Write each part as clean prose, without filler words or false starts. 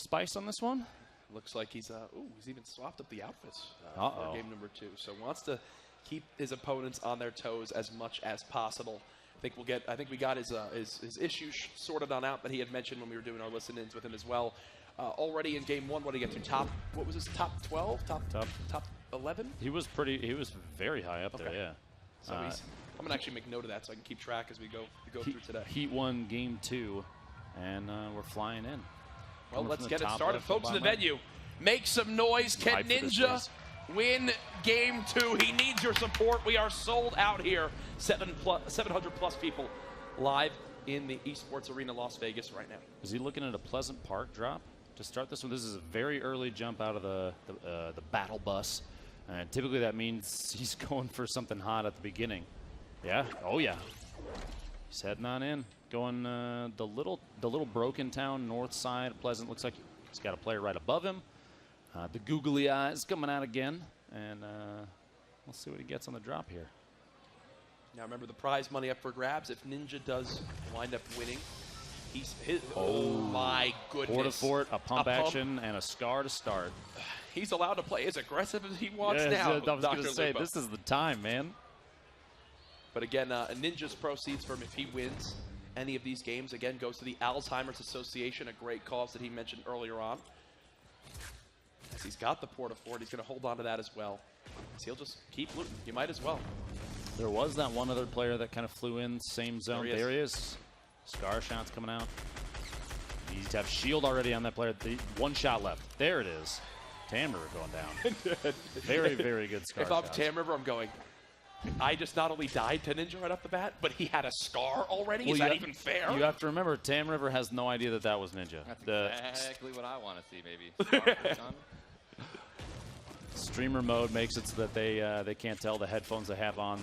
spice on this one. Looks like he's even swapped up the outfits Uh-oh. for game number 2. So wants to keep his opponents on their toes as much as possible. I think we got his issues sorted on out that he had mentioned when we were doing our listen-ins with him as well. Already in game 1, what did he get to? What was his top 12? Top 11? He was very high up there, yeah. So I'm gonna actually make note of that so I can keep track as we go through today. Heat 1 game 2, and we're flying in. Well, let's get it started, folks in the venue. Make some noise. Can Ninja win game 2? He needs your support. We are sold out here. 700 plus people live in the esports arena, Las Vegas right now. Is he looking at a Pleasant Park drop to start this one? This is a very early jump out of the battle bus. And typically that means he's going for something hot at the beginning. Yeah, oh yeah. He's heading on in. Going the little broken town north side. Pleasant looks like he's got a player right above him. The googly eyes coming out again. And we'll see what he gets on the drop here. Now remember the prize money up for grabs. If Ninja does wind up winning, oh my goodness. Fort to fort, a pump action, and a scar to start. He's allowed to play as aggressive as he wants now. I was going to say, this is the time, man. But again, Ninja's proceeds from if he wins any of these games, again, goes to the Alzheimer's Association, a great cause that he mentioned earlier on. As he's got the Port-a-Fort, he's going to hold on to that as well. So he'll just keep looting. You might as well. There was that one other player that kind of flew in, same zone. There he is. Scar shots coming out. He's have shield already on that player. One shot left. There it is. Tam River going down. Very, very good scar If I'm Tam River, I'm going, I just not only died to Ninja right off the bat, but he had a scar already? Is that even fair? You have to remember, Tam River has no idea that was Ninja. That's exactly what I want to see, maybe. Streamer mode makes it so that they can't tell. The headphones they have on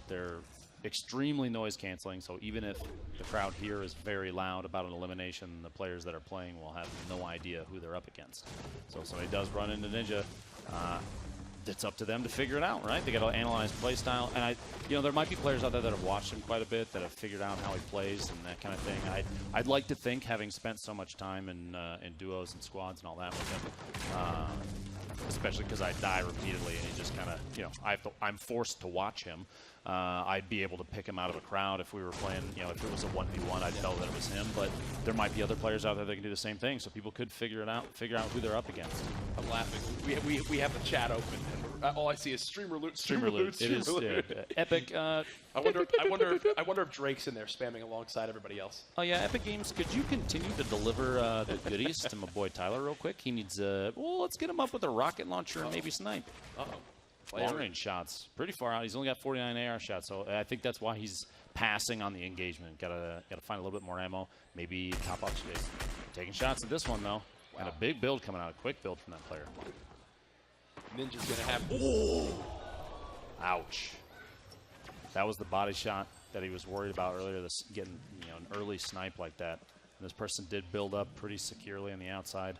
they're extremely noise canceling, so even if the crowd here is very loud about an elimination, the players that are playing will have no idea who they're up against. So if somebody does run into Ninja, it's up to them to figure it out, right? They got to analyze play style, and there might be players out there that have watched him quite a bit that have figured out how he plays and that kind of thing. I'd like to think, having spent so much time in duos and squads and all that with him, especially because I die repeatedly and he just kind of, I'm forced to watch him. I'd be able to pick him out of a crowd if we were playing, if it was a 1v1, I'd know that it was him, but there might be other players out there that can do the same thing, so people could figure out who they're up against. I'm laughing. We have the chat open, and all I see is streamer loot, streamer loot, It is Epic. I wonder if Drake's in there spamming alongside everybody else. Oh yeah, Epic Games, could you continue to deliver the goodies to my boy Tyler real quick? He needs, let's get him up with a rocket launcher and maybe snipe. Long-range shots, pretty far out. He's only got 49 AR shots, so I think that's why he's passing on the engagement. Gotta find a little bit more ammo. Maybe top off space. Taking shots at this one though, and a big build coming out. A quick build from that player. Ninja's gonna have. Ooh. Ouch. That was the body shot that he was worried about earlier. This getting an early snipe like that. And this person did build up pretty securely on the outside.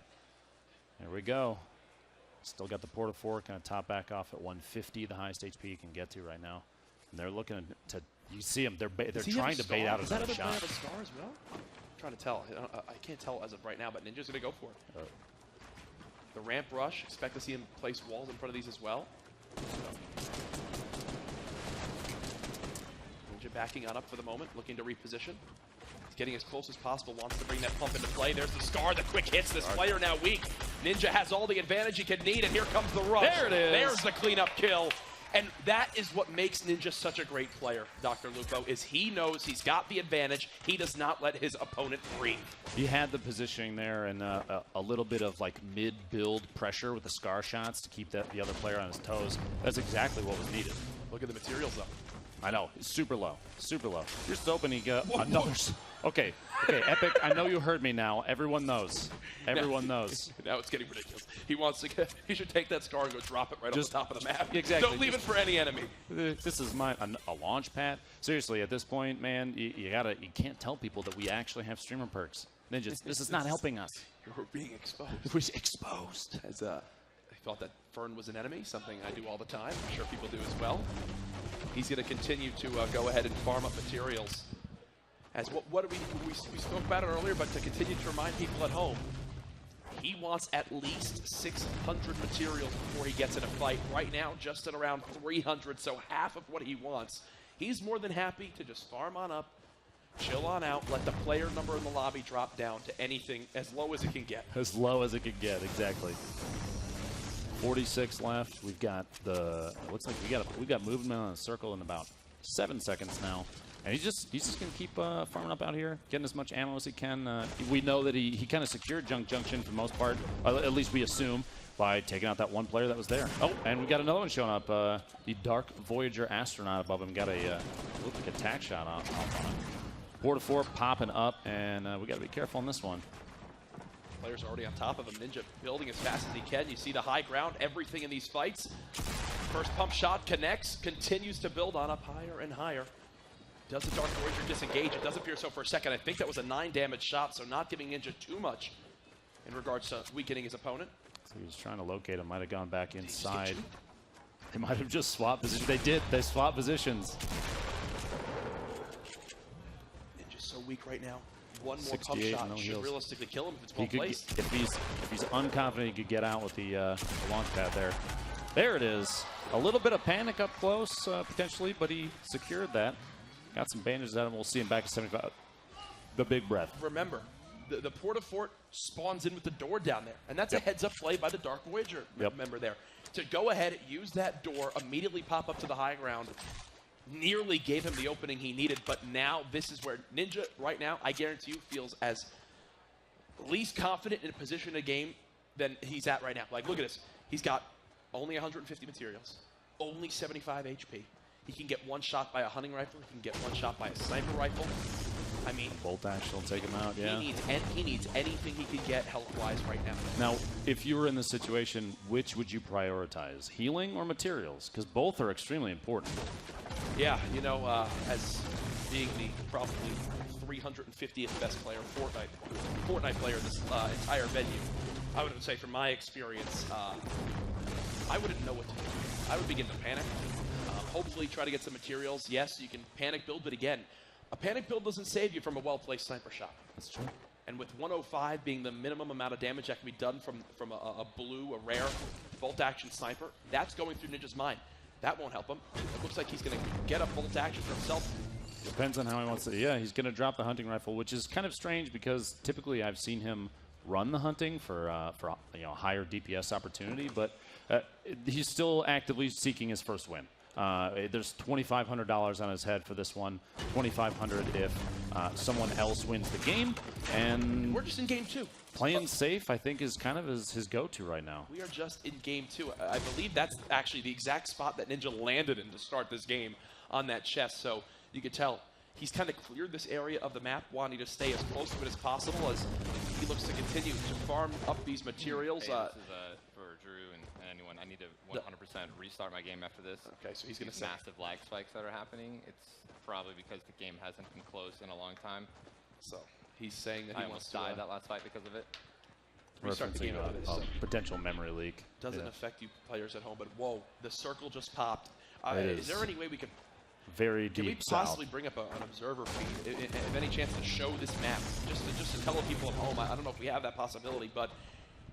There we go. Still got the Port-a-Fort, kind of top back off at 150, the highest HP you can get to right now. And they're looking to, you see them, they're trying to bait out another shot. Have a scar as well? I'm trying to tell. I can't tell as of right now, but Ninja's going to go for it. The ramp rush, expect to see him place walls in front of these as well. Ninja backing on up for the moment, looking to reposition. Getting as close as possible, wants to bring that pump into play. There's the scar, the quick hits. This player now weak. Ninja has all the advantage he could need, and here comes the rush. There it is. There's the cleanup kill. And that is what makes Ninja such a great player, Dr. Lupo, is he knows he's got the advantage. He does not let his opponent breathe. He had the positioning there and a little bit of like mid-build pressure with the scar shots to keep the other player on his toes. That's exactly what was needed. Look at the materials up. I know, it's super low, super low. You're just hoping he got another. Okay, Epic, I know you heard me now. Everyone knows. Everyone knows. Now it's getting ridiculous. He wants to get, he should take that scar and go drop it right on the top of the map. Exactly. Don't leave it for any enemy. This is a launch pad. Seriously, at this point, man, you can't tell people that we actually have streamer perks. Ninjas, this is not helping us. We're being exposed. We're exposed. As I thought that Fern was an enemy, something I do all the time. I'm sure people do as well. He's going to continue to go ahead and farm up materials. As what do we spoke about it earlier, but to continue to remind people at home, He wants at least 600 materials before he gets in a fight. Right now, just at around 300, so half of what he wants. He's more than happy to just farm on up, chill on out, let the player number in the lobby drop down to anything as low as it can get. As low as it can get, exactly. 46 left. We've got looks like we got movement on the circle in about 7 seconds now. And he's just going to keep farming up out here, getting as much ammo as he can. We know that he kind of secured Junk Junction for the most part, at least we assume, by taking out that one player that was there. Oh, and we got another one showing up. The Dark Voyager astronaut above him got looked like a tack shot off on him. 4-4 popping up, and we got to be careful on this one. Players already on top of him. Ninja building as fast as he can. You see the high ground, everything in these fights. First pump shot connects, continues to build on up higher and higher. Does the Dark Voyager disengage? It does appear so for a second. I think that was a 9 damage shot, so not giving Ninja too much in regards to weakening his opponent. So he was trying to locate him, might have gone back inside. They might have just swapped positions. They did. They swapped positions. Ninja's so weak right now. One more pump shot should realistically kill him if it's well placed. If he's unconfident, he could get out with the launch pad there. There it is. A little bit of panic up close, potentially, but he secured that. Got some bandages out of him. We'll see him back at 75. The big breath. Remember, the Port-a-Fort spawns in with the door down there. And that's a heads-up play by the Dark Voyager member there. To go ahead, use that door, immediately pop up to the high ground. Nearly gave him the opening he needed, but now this is where Ninja, right now, I guarantee you, feels as least confident in a position in a game than he's at right now. Like, look at this. He's got only 150 materials, only 75 HP. He can get one shot by a hunting rifle. He can get one shot by a sniper rifle. I mean, bolt action will take him out. Yeah. He needs anything he can get health-wise right now. Now, if you were in this situation, which would you prioritize, healing or materials? Because both are extremely important. Yeah, you know, as being the probably 350th best player, Fortnite player in this entire venue, I would say from my experience, I wouldn't know what to do. I would begin to panic. Hopefully try to get some materials. Yes, you can panic build, but again, a panic build doesn't save you from a well-placed sniper shot. That's true. And with 105 being the minimum amount of damage that can be done from a blue, a rare bolt-action sniper, that's going through Ninja's mind. That won't help him. It looks like he's going to get a bolt action for himself. Depends on how he wants to. Yeah, he's going to drop the hunting rifle, which is kind of strange because typically I've seen him run the hunting for higher DPS opportunity, but he's still actively seeking his first win. There's $2,500 on his head for this one. $2,500 if someone else wins the game, and we're just in game 2. Playing safe, I think, is kind of his go-to right now. We are just in game 2. I believe that's actually the exact spot that Ninja landed in to start this game on that chest. So you could tell he's kind of cleared this area of the map, wanting to stay as close to it as possible as he looks to continue to farm up these materials. Hey, this is for Drew and anyone. I need to 100% restart my game after this. Okay, so he's going to say massive lag spikes that are happening. It's probably because the game hasn't been closed in a long time. So he's saying that he wants to died that last fight because of it. Restart the game out of this. Potential memory leak. Doesn't affect you players at home, but whoa, the circle just popped. Is there any way we could very deep can we possibly bring up an observer feed, if any chance to show this map, just to tell the people at home? I don't know if we have that possibility, but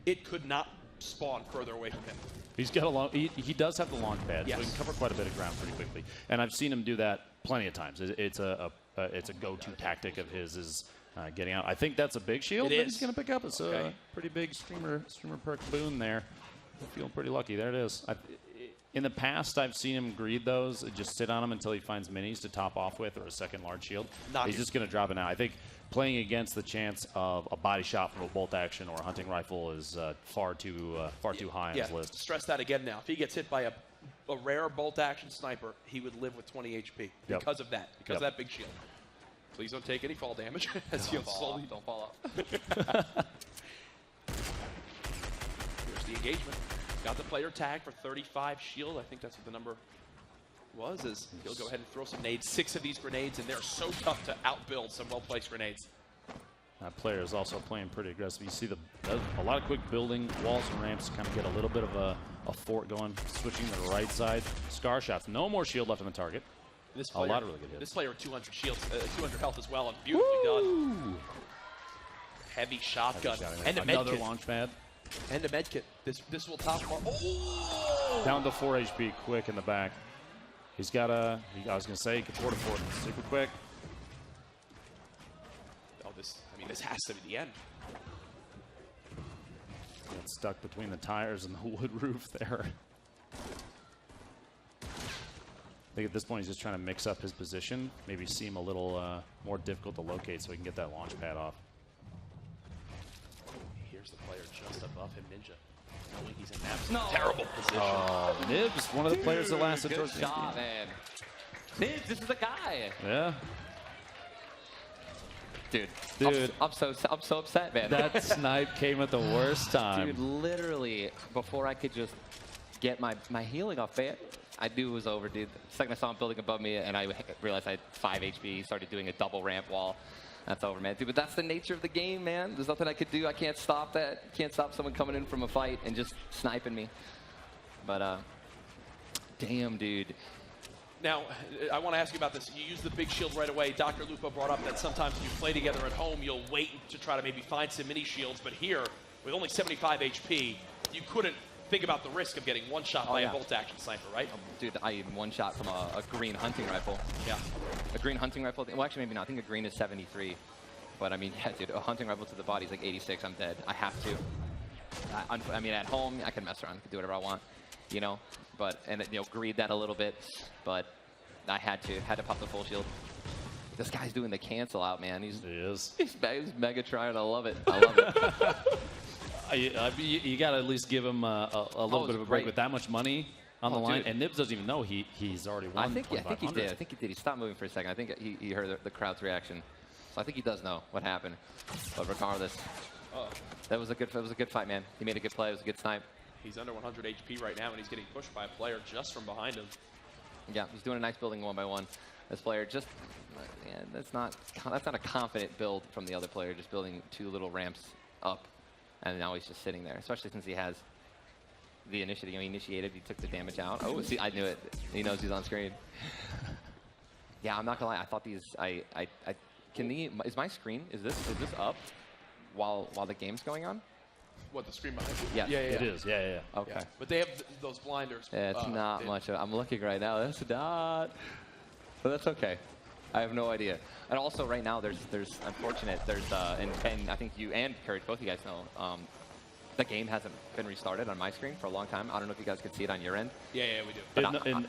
it could not spawn further away from him. He's got a he does have the launch pad, yes. So he can cover quite a bit of ground pretty quickly. And I've seen him do that plenty of times. It's a go-to tactic of his is getting out. I think that's a big shield that he's going to pick up. It's a pretty big streamer perk boon there. I'm feeling pretty lucky. There it is. In the past, I've seen him greed those, just sit on them until he finds minis to top off with or a second large shield. He's just going to drop it now. I think playing against the chance of a body shot from a bolt action or a hunting rifle is far too high on his list. Stress that again now. If he gets hit by a rare bolt action sniper, he would live with 20 HP because of that, because of that big shield. Please don't take any fall damage as he'll slowly don't fall off. Here's the engagement. Got the player tag for 35 shield. I think that's what the number was. Is he'll go ahead and throw some nades. 6 of these grenades, and they're so tough to outbuild some well-placed grenades. That player is also playing pretty aggressive. You see a lot of quick building, walls and ramps, kind of get a little bit of a fort going, switching to the right side. Scar shots. No more shield left on the target. This player, a lot of really good hits. This player with 200 shields, 200 health as well, and beautifully done. Heavy shotgun. And a another medkit. launch pad. And a medkit. This will top him. Oh! Down to 4 HP, quick in the back. He's got a. I was gonna say he could port super quick. Oh, this has to be the end. Got stuck between the tires and the wood roof there. I think at this point he's just trying to mix up his position, maybe seem a little more difficult to locate so he can get that launch pad off. Here's the player just above him, Ninja. Knowing he's in that terrible position. Oh, Nibs, one of the players that lasted towards the shot, man. Nibs, this is the guy. Yeah. Dude, I'm so upset, man. That snipe came at the worst time. Dude, literally, before I could just get my healing off, man, I knew it was over, dude. The second I saw him building above me, and I realized I had 5 HP, he started doing a double ramp wall. That's over, man. Dude, but that's the nature of the game, man. There's nothing I could do. I can't stop that. Can't stop someone coming in from a fight and just sniping me. But, damn, dude. Now, I want to ask you about this. You use the big shield right away. Dr. Lupo brought up that sometimes when you play together at home, you'll wait to try to maybe find some mini shields. But here, with only 75 HP, you couldn't think about the risk of getting one shot by a bolt-action sniper, right? Dude, I even one shot from a green hunting rifle. Yeah. A green hunting rifle. Well, actually, maybe not. I think a green is 73. But, I mean, yeah, dude, a hunting rifle to the body is like 86. I'm dead. I have to. I mean, at home, I can mess around. I can do whatever I want, you know? But, and, you know, greed that a little bit. But I had to pop the full shield. This guy's doing the cancel out, man. He's mega trying. I love it. I love it. You got to at least give him a little bit of a break with that much money on the line. Dude. And Nibs doesn't even know he's already won. I think he did. I think he did. He stopped moving for a second. I think he heard the crowd's reaction. So I think he does know what happened. But regardless, that was a good fight, man. He made a good play. It was a good snipe. He's under 100 HP right now, and he's getting pushed by a player just from behind him. Yeah, he's doing a nice building one by one. This player just, man, that's not a confident build from the other player, just building 2 little ramps up, and now he's just sitting there, especially since he has the initiative. You know, he initiated, he took the damage out. Oh, see, I knew it. He knows he's on screen. Yeah, I'm not gonna lie. I thought these, is my screen, is this up while the game's going on? What, the screen behind you? Yes. Yeah, it is. Yeah. Okay. Yeah. But they have those blinders. Yeah, it's not much. I'm looking right now. That's not. But that's okay. I have no idea. And also, right now, there's unfortunate. And I think you and Courage, both of you guys know, the game hasn't been restarted on my screen for a long time. I don't know if you guys could see it on your end. Yeah, we do.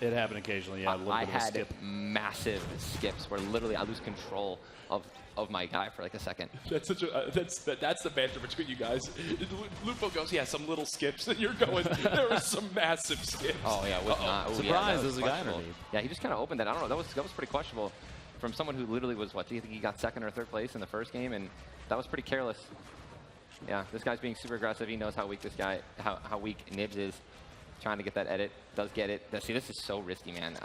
It happened occasionally. Yeah, I had massive skips where literally I lose control of my guy for like a second. That's such a that's the banter between you guys. Lupo goes, yeah, some little skips, and you're going, there was some massive skips. Oh yeah, surprise! There's a guy underneath. Yeah, he just kind of opened that. I don't know. That was pretty questionable from someone who literally was what? Do you think he got 2nd or 3rd place in the first game? And that was pretty careless. Yeah, this guy's being super aggressive. He knows how weak this guy, how weak Nibs is. Trying to get that edit, does get it. See, this is so risky, man.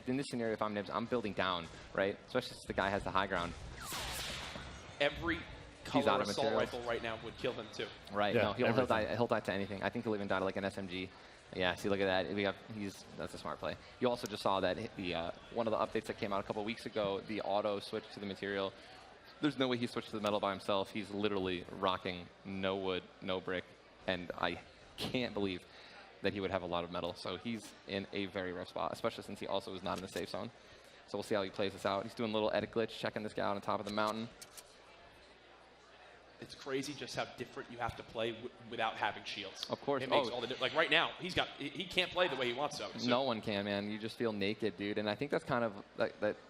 In this scenario, if I'm Nibs, I'm building down, right? Especially since the guy has the high ground. Every color assault rifle right now would kill him too. Right. Yeah, no, he'll die to anything. I think he'll even die to like an SMG. Yeah. See, look at that. That's a smart play. You also just saw that one of the updates that came out a couple weeks ago, the auto switch to the material. There's no way he switched to the metal by himself. He's literally rocking no wood, no brick, and I can't believe that he would have a lot of metal. So he's in a very rough spot, especially since he also is not in the safe zone. So we'll see how he plays this out. He's doing a little edit glitch, checking this guy out on top of the mountain. It's crazy just how different you have to play without having shields. Of course. It makes all the like right now, he can't play the way he wants to. No one can, man. You just feel naked, dude. And I think that's kind of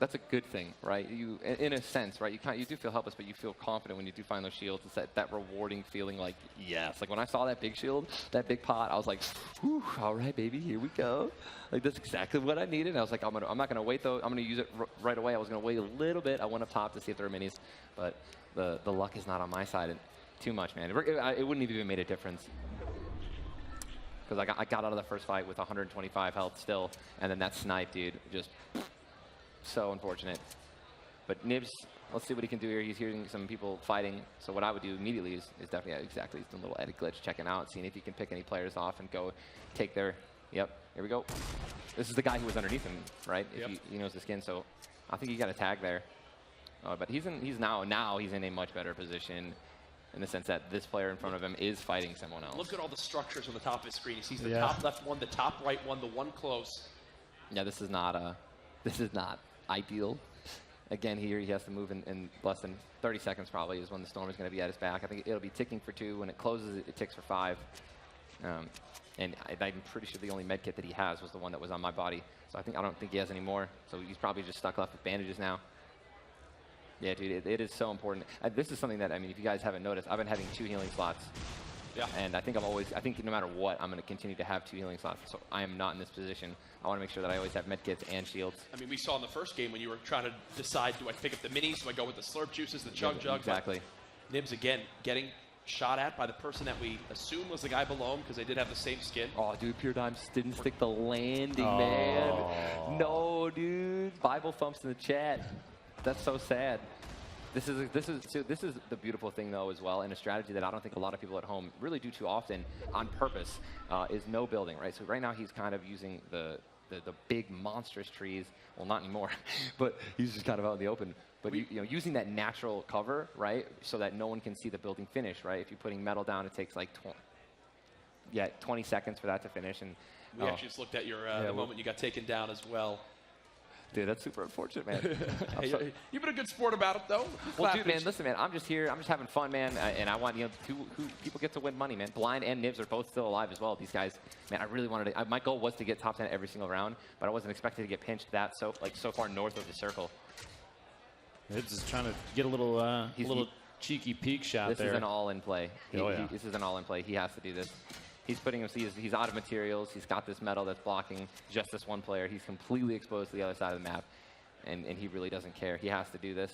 that's a good thing, right? You, in a sense, right? You do feel helpless, but you feel confident when you do find those shields. It's that rewarding feeling, like yes. Like when I saw that big shield, that big pot, I was like, whew, all right, baby, here we go. Like that's exactly what I needed. And I was like, I'm not gonna wait though. I'm gonna use it right away. I was gonna wait a little bit. I went up top to see if there were minis, but the luck is not on my side. And too much, man. It wouldn't even made a difference. Because I got out of the first fight with 125 health still, and then that snipe, dude, just so unfortunate. But Nibs, let's see what he can do here. He's hearing some people fighting. So what I would do immediately is definitely, exactly, he's doing a little edit glitch, checking out, seeing if he can pick any players off and go take their, yep, here we go. This is the guy who was underneath him, right? Yep. If he knows the skin, so I think he got a tag there. But he's now he's in a much better position. in the sense that this player in front of him is fighting someone else. Look at all the structures on the top of his screen. He sees the Yeah. top left one, the top right one, the one close. Yeah, this is not ideal. Again, here he has to move in less than 30 seconds probably is when the storm is going to be at his back. I think it'll be ticking for 2. When it closes, it ticks for 5. And I'm pretty sure the only med kit that he has was the one that was on my body. So I don't think he has any more. So he's probably just stuck left with bandages now. Yeah, dude, it is so important. This is something that, I mean, if you guys haven't noticed, I've been having 2 healing slots. Yeah. And I think no matter what, I'm going to continue to have 2 healing slots. So I am not in this position. I want to make sure that I always have medkits and shields. I mean, we saw in the first game when you were trying to decide, do I pick up the minis, do I go with the slurp juices, the chug jug? Exactly. But Nibs, again, getting shot at by the person that we assume was the guy below him because they did have the same skin. Oh, dude, Pure Dime didn't stick the landing, man. No, dude. Bible thumps in the chat. That's so sad. This is the beautiful thing, though, as well, and a strategy that I don't think a lot of people at home really do too often on purpose, is no building, right? So right now he's kind of using the big monstrous trees. Well, not anymore, but he's just kind of out in the open. But you know, using that natural cover, right, so that no one can see the building finish, right? If you're putting metal down, it takes like 20 seconds for that to finish. And we actually just looked at your the moment you got taken down as well. Dude, that's super unfortunate, man. You've been a good sport about it, though. Well, dude, man, listen, man, I'm just here. I'm just having fun, man, and I want, you know, people get to win money, man. Blind and Nibs are both still alive as well. These guys, man, I really wanted to. My goal was to get top 10 every single round, but I wasn't expecting to get pinched so far north of the circle. Nibs is trying to get a little cheeky peek shot there. This is an all-in play. This is an all-in play. He has to do this. He's putting him. He's out of materials. He's got this metal that's blocking just this one player. He's completely exposed to the other side of the map, and he really doesn't care. He has to do this.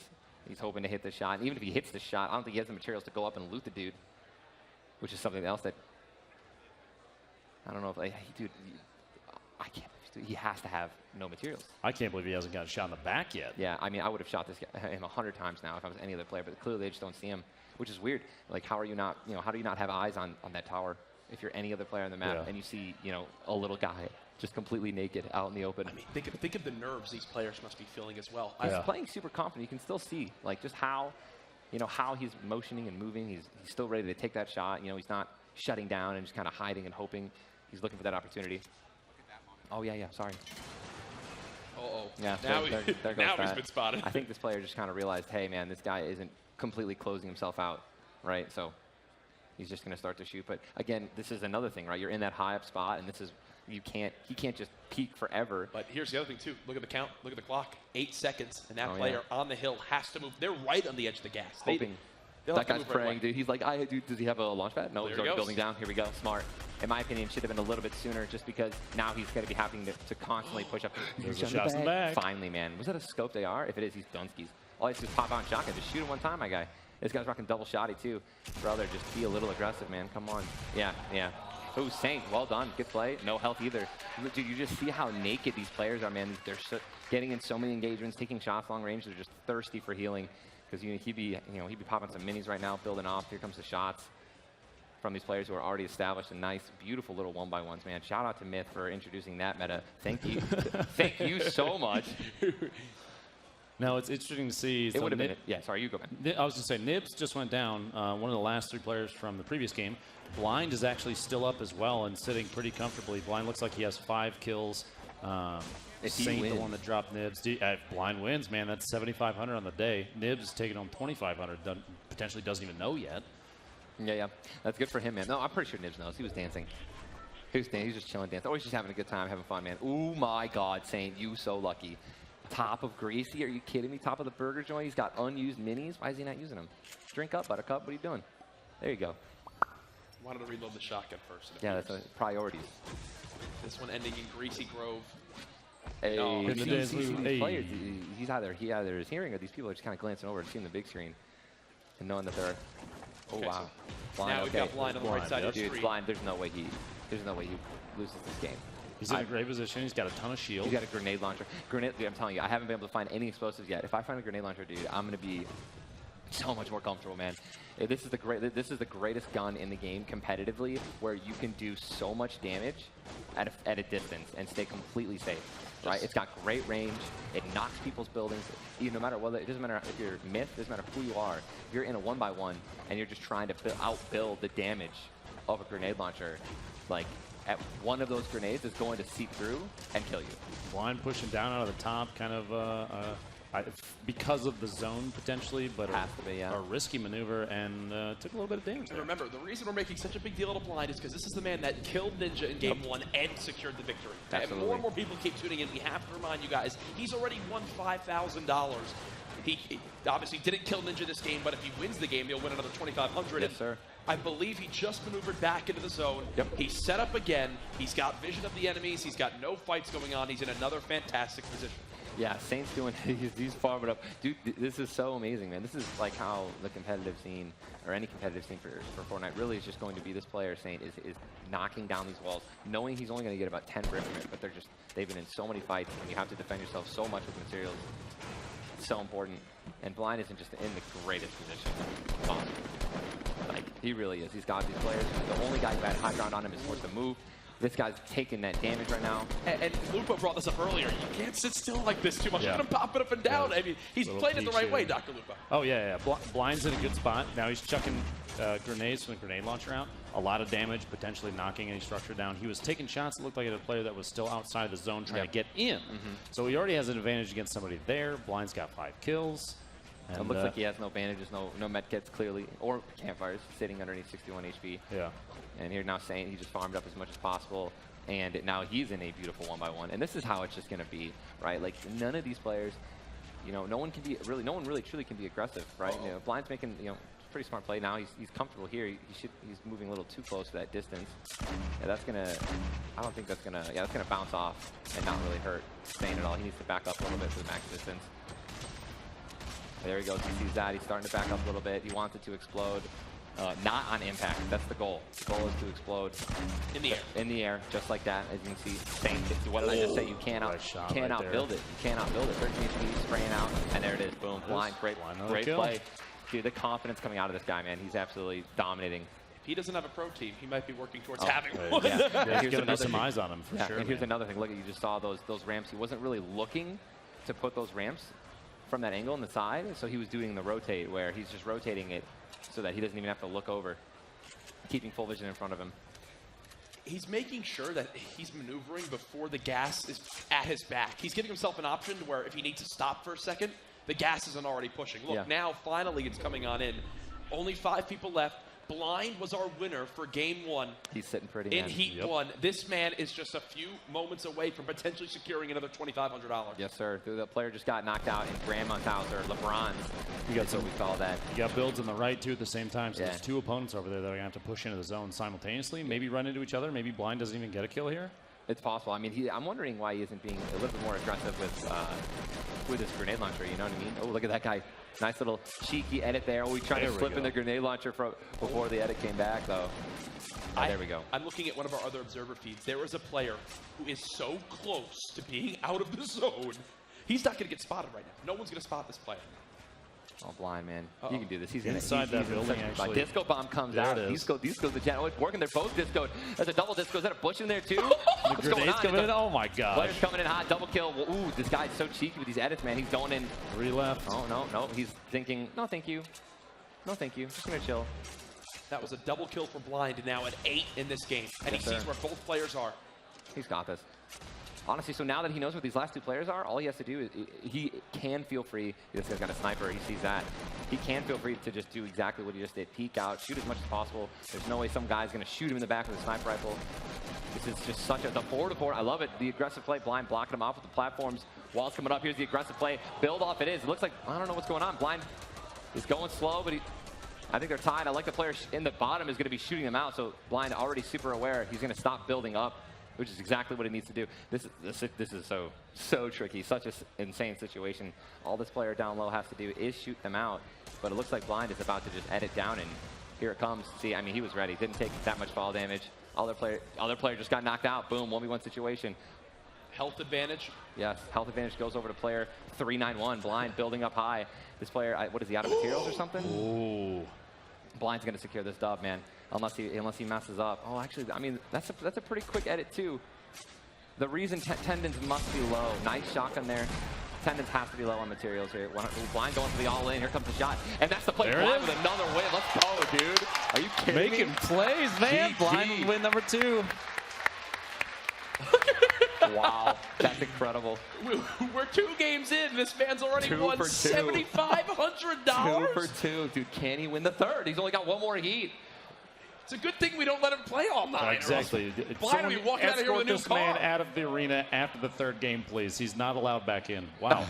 He's hoping to hit the shot. And even if he hits the shot, I don't think he has the materials to go up and loot the dude, which is something else that I don't know if dude. I can't. He has to have no materials. I can't believe he hasn't got a shot in the back yet. Yeah, I mean, I would have shot this guy him 100 times now if I was any other player, but clearly they just don't see him, which is weird. Like, how do you not have eyes on that tower if you're any other player on the map and you see, a little guy just completely naked out in the open? I mean, think of the nerves these players must be feeling as well. He's playing super confident. You can still see, like, just how he's motioning and moving. He's still ready to take that shot. He's not shutting down and just kind of hiding and hoping. He's looking for that opportunity. Oh, yeah, sorry. Uh-oh. Yeah, now there goes now that. he's been spotted. I think this player just kind of realized, hey, man, this guy isn't completely closing himself out, right? So he's just going to start to shoot. But, again, this is another thing, right? You're in that high-up spot, and he can't just peek forever. But here's the other thing, too. Look at the count. Look at the clock. 8 seconds, and that player on the hill has to move. They're right on the edge of the gas. Hoping. That guy's praying, dude. He's like, dude, does he have a launch pad? No, he's already building down. Here we go. Smart. In my opinion, should have been a little bit sooner just because now he's going to be having to constantly push up. There's a shot in the back. Finally, man. Was that a scoped AR? If it is, he's Dunskies. All he has to do is pop out and shotgun. Just shoot him one time, my guy. This guy's rocking double shotty, too. Brother, just be a little aggressive, man. Come on. Yeah. Oh, Saint, well done. Good play. No health either. Dude, you just see how naked these players are, man. They're getting in so many engagements, taking shots long range. They're just thirsty for healing. Because he'd be popping some minis right now, building off. Here comes the shots from these players who are already established. And nice, beautiful little 1x1s, man. Shout out to Myth for introducing that meta. Thank you. Thank you so much. Now, it's interesting to see. It would have been it. Yeah, sorry, you go, man. I was going to say, Nibs just went down. One of the last 3 players from the previous game. Blind is actually still up as well and sitting pretty comfortably. Blind looks like he has 5 kills. Saint, the one that dropped Nibs. Blind wins, man. That's 7,500 on the day. Nibs taking home 2,500. Potentially doesn't even know yet. Yeah. That's good for him, man. No, I'm pretty sure Nibs knows. He was dancing. He was just chilling, dancing. Always just having a good time, having fun, man. Oh, my God, Saint, you so lucky. Top of Greasy. Are you kidding me? Top of the burger joint. He's got unused minis. Why is he not using them? Drink up, Buttercup. What are you doing? There you go. Wanted to reload the shotgun first. Yeah, that's priorities. This one ending in Greasy Grove. Hey, No, these players, he either is hearing or these people are just kind of glancing over and seeing the big screen and knowing that they're. Oh, wow. So now we've got Blind on the right side of the Dude, screen. Blind, there's no way he loses this game. He's in a great position. He's got a ton of shield. He's got a grenade launcher. Dude, I'm telling you, I haven't been able to find any explosives yet. If I find a grenade launcher, dude, I'm going to be So much more comfortable, man. This is the greatest gun in the game competitively, where you can do so much damage at a distance and stay completely safe. Right? It's got great range. It knocks people's buildings. No matter whether, it doesn't matter if you're myth, it doesn't matter who you are. If you're in a 1-by-1 and you're just trying to outbuild the damage of a grenade launcher, like at one of those grenades is going to seep through and kill you. Blind pushing down out of the top, kind of because of the zone potentially, but Has to be, yeah. a risky maneuver, and took a little bit of damage. And remember, the reason we're making such a big deal out of Blind is because this is the man that killed Ninja in Game 1 and secured the victory. Absolutely. And more and more people keep tuning in. We have to remind you guys, he's already won $5,000. He obviously didn't kill Ninja this game, but if he wins the game, he'll win another $2,500. Yes, sir. I believe he just maneuvered back into the zone. Yep. He's set up again. He's got vision of the enemies. He's got no fights going on. He's in another fantastic position. Yeah, Saint's doing, he's farming up. Dude, this is so amazing, man. This is like how the competitive scene, or any competitive scene for Fortnite, really is just going to be this player, Saint, is knocking down these walls, knowing he's only going to get about 10 rip from it, but they've been in so many fights, and you have to defend yourself so much with materials. It's so important. And Blind isn't just in the greatest position possible. Like, he really is. He's got these players. The only guy who had high ground on him is forced to move. This guy's taking that damage right now. And Lupo brought this up earlier. You can't sit still like this too much. Yeah. Look at him popping up and down. Yeah. I mean, he's playing it the right way, Dr. Lupo. Oh, yeah. Blind's in a good spot. Now he's chucking grenades from the grenade launcher out. A lot of damage, potentially knocking any structure down. He was taking shots. It looked like a player that was still outside the zone trying to get in. So he already has an advantage against somebody there. Blind's got 5 kills. And, it looks like he has no bandages, no med kits clearly, or campfires, sitting underneath 61 HP. Yeah. And here now Saint, he just farmed up as much as possible. And now he's in a beautiful 1-by-1. And this is how it's just going to be, right? Like, none of these players, no one really truly can be aggressive, right? Blind's making, pretty smart play. Now he's comfortable here. He's moving a little too close to that distance. Yeah, I don't think that's going to bounce off and not really hurt Saint at all. He needs to back up a little bit to the max distance. There he goes. He sees that. He's starting to back up a little bit. He wants it to explode. Not on impact. That's the goal. The goal is to explode In the air. In the air, just like that. As you can see, Saint, what did I just say? You cannot build it. You cannot build it. 13 HP, spraying out, and there it is. Boom. Blind. Great play. Dude, the confidence coming out of this guy, man. He's absolutely dominating. If he doesn't have a pro team, he might be working towards having one. Yeah, here's another some eyes on him for sure. And here's another thing. Look, you just saw those ramps. He wasn't really looking to put those ramps from that angle on the side, so he was doing the rotate, where he's just rotating it so that he doesn't even have to look over, keeping full vision in front of him. He's making sure that he's maneuvering before the gas is at his back. He's giving himself an option where if he needs to stop for a second, the gas isn't already pushing. Look, now finally it's coming on in. Only 5 people left. Blind was our winner for Game 1. He's sitting pretty in Heat 1. This man is just a few moments away from potentially securing another $2,500. Yes, sir. The player just got knocked out in Grandma's house, or LeBron's. That's what we call that. You got builds on the right, too, at the same time. So there's 2 opponents over there that are going to have to push into the zone simultaneously, maybe run into each other. Maybe Blind doesn't even get a kill here. It's possible. I mean, I'm wondering why he isn't being a little bit more aggressive with his grenade launcher. You know what I mean? Oh, look at that guy. Nice little cheeky edit there. Oh, he tried to slip in the grenade launcher before the edit came back, though. There we go. I'm looking at one of our other observer feeds. There is a player who is so close to being out of the zone. He's not going to get spotted right now. No one's going to spot this player. Oh, Blind, man. You can do this. He's inside that building, actually. Disco bomb comes out. Disco the gen. Oh, it's working. They're both discoed. There's a double disco. Is that a bush in there, too? The grenades coming in. Oh, my God. Players coming in hot. Double kill. Ooh, this guy's so cheeky with these edits, man. He's going in. 3 left. Oh, no. He's thinking, no, thank you. No, thank you. Just going to chill. That was a double kill for Blind, now at 8 in this game. And he sees where both players are. He's got this. Honestly, so now that he knows what these last 2 players are, all he has to do is he can feel free. This guy's got a sniper. He sees that. He can feel free to just do exactly what he just did. Peek out, shoot as much as possible. There's no way some guy's going to shoot him in the back with a sniper rifle. This is just such a forward. I love it. The aggressive play. Blind blocking him off with the platforms. Walls coming up. Here's the aggressive play. Build off it is. It looks like, I don't know what's going on. Blind is going slow, but I think they're tied. I like the player in the bottom is going to be shooting them out. So Blind already super aware. He's going to stop building up, which is exactly what he needs to do. This is so tricky, such an insane situation. All this player down low has to do is shoot them out, but it looks like Blind is about to just edit down, and here it comes. See, I mean, he was ready. Didn't take that much fall damage. Other player just got knocked out. Boom, 1v1 situation. Health advantage. Yes, health advantage goes over to player 391. Blind building up high. This player, what is he, out of materials or something? Ooh. Blind's going to secure this dub, man, unless he messes up. Oh, actually, I mean, that's a pretty quick edit, too. The reason tendons must be low. Nice shotgun there. Tendons have to be low on materials here. Blind going for the all-in. Here comes the shot. And that's the play. There Blind with another win. Let's go, dude. Are you kidding me? Making plays, man. GG. Blind with win number 2. Wow, that's incredible. We're 2 games in. This man's already won $7,500. 2 for 2. Dude, can he win the third? He's only got one more heat. It's a good thing we don't let him play all night. Exactly. Blind will be walking out of here with a new this man car. out of the arena after the 3rd game, please. He's not allowed back in. Wow.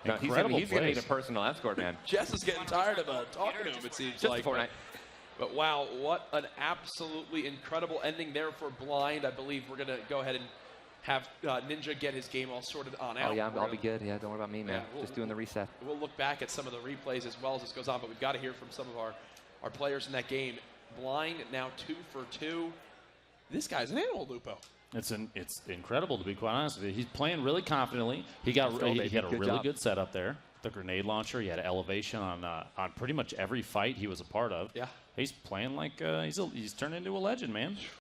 No, he's Incredible going to need a plays. personal escort, man. Jess is getting tired of talking to him, it seems Just like. Fortnite. But wow, what an absolutely incredible ending there for Blind. I believe we're going to go ahead and have Ninja get his game all sorted on out. Oh, yeah, I'll be good. Yeah, don't worry about me, man. Yeah, Just doing the reset. We'll look back at some of the replays as well as this goes on, but we've got to hear from some of our players in that game. Blind now 2 for 2. This guy's an animal, Lupo. It's incredible, to be quite honest with you. He's playing really confidently. He had a Good really job. good setup there. The grenade launcher. He had elevation on pretty much every fight he was a part of. Yeah. He's playing like he's turned into a legend, man.